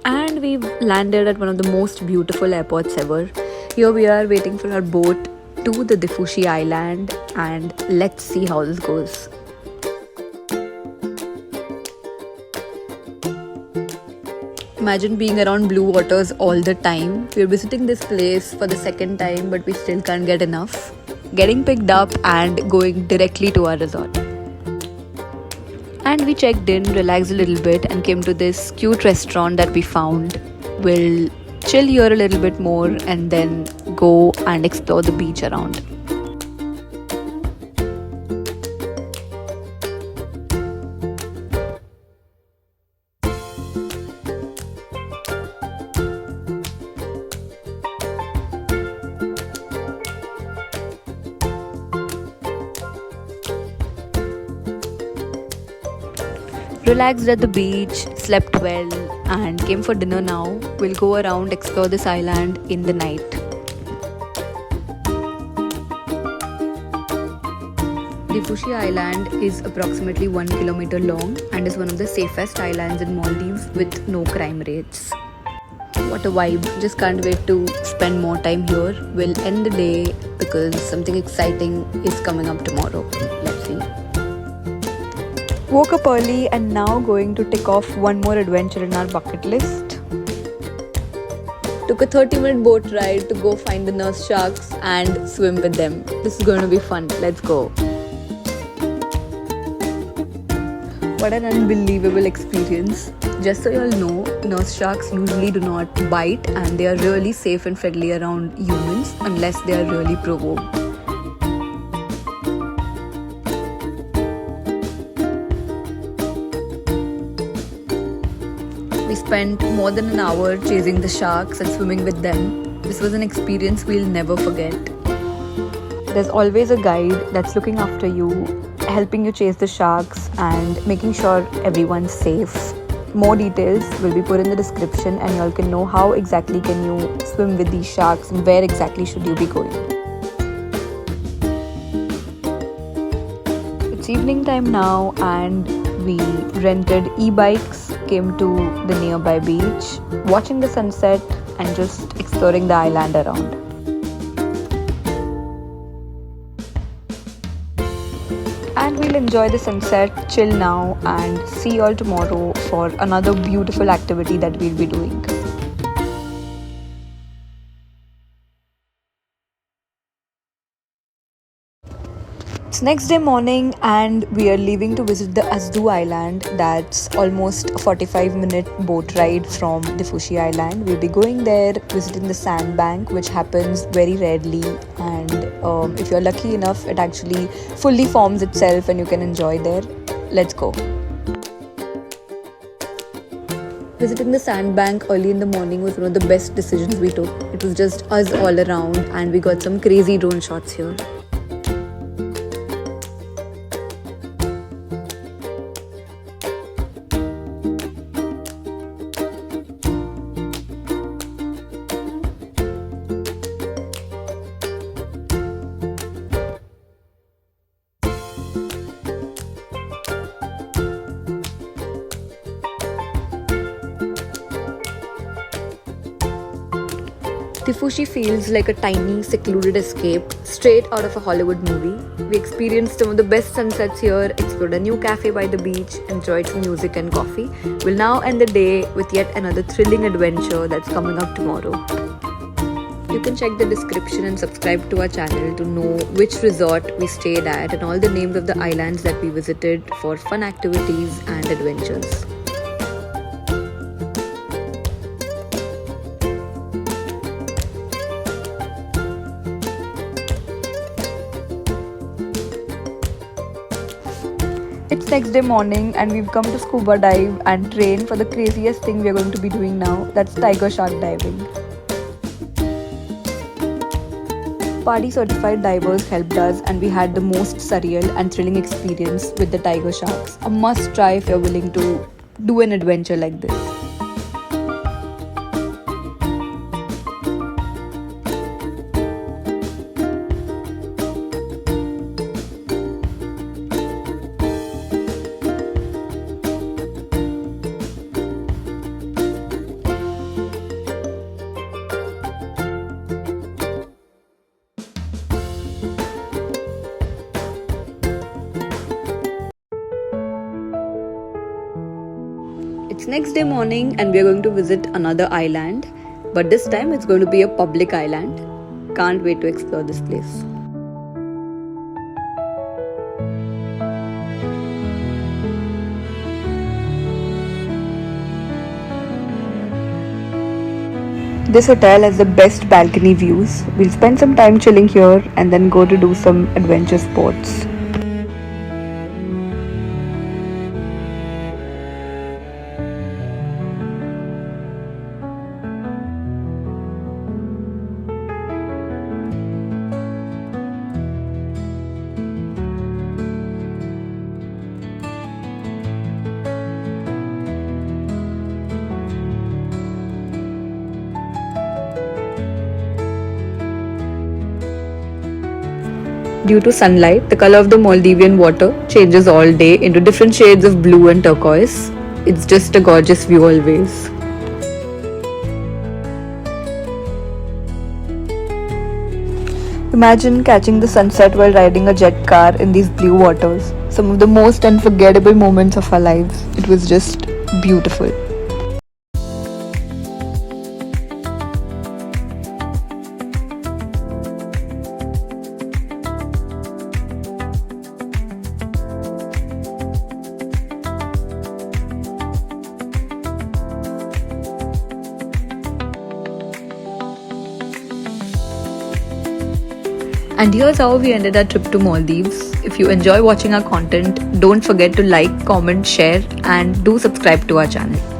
And we've landed at one of the most beautiful airports ever. Here we are waiting for our boat to the Diffushi Island, and let's see how this goes. Imagine being around blue waters all the time. We're visiting this place for the second time, but we still can't get enough. Getting picked up and going directly to our resort. And we checked in, relaxed a little bit, and came to this cute restaurant that we found. We'll chill here a little bit more and then go and explore the beach around. Relaxed at the beach, slept well, and came for dinner now. We'll go around, explore this island in the night. Diffushi Island is approximately 1 kilometer long and is one of the safest islands in Maldives with no crime rates. What a vibe. Just can't wait to spend more time here. We'll end the day because something exciting is coming up tomorrow. Let's see. Woke up early and now going to tick off one more adventure in our bucket list. Took a 30-minute boat ride to go find the nurse sharks and swim with them. This is going to be fun. Let's go. What an unbelievable experience. Just so you all know, nurse sharks usually do not bite and they are really safe and friendly around humans unless they are really provoked. We spent more than an hour chasing the sharks and swimming with them. This was an experience we'll never forget. There's always a guide that's looking after you, helping you chase the sharks and making sure everyone's safe. More details will be put in the description and you all can know how exactly can you swim with these sharks and where exactly should you be going. It's evening time now and we rented e-bikes, came to the nearby beach, watching the sunset and just exploring the island around. And we'll enjoy the sunset, chill now and see you all tomorrow for another beautiful activity that we'll be doing. It's next day morning and we are leaving to visit the Azdu Island. That's almost a 45-minute boat ride from Diffushi Island. We'll be going there, visiting the sandbank, which happens very rarely, and if you're lucky enough, it actually fully forms itself and you can enjoy there. Let's go. Visiting the sandbank early in the morning was one of the best decisions we took. It was just us all around and we got some crazy drone shots here. Diffushi feels like a tiny, secluded escape straight out of a Hollywood movie. We experienced some of the best sunsets here, explored a new cafe by the beach, enjoyed some music and coffee. We'll now end the day with yet another thrilling adventure that's coming up tomorrow. You can check the description and subscribe to our channel to know which resort we stayed at and all the names of the islands that we visited for fun activities and adventures. It's next day morning and we've come to scuba dive and train for the craziest thing we are going to be doing now. That's tiger shark diving. PADI certified divers helped us and we had the most surreal and thrilling experience with the tiger sharks. A must try if you're willing to do an adventure like this. next day morning and we are going to visit another island, but this time it's going to be a public island. Can't wait to explore this place. This hotel has the best balcony views. We'll spend some time chilling here and then go to do some adventure sports. Due to sunlight, the color of the Maldivian water changes all day into different shades of blue and turquoise. It's just a gorgeous view always. Imagine catching the sunset while riding a jet car in these blue waters. Some of the most unforgettable moments of our lives. It was just beautiful. And here's how we ended our trip to Maldives. If you enjoy watching our content, don't forget to like, comment, share, and do subscribe to our channel.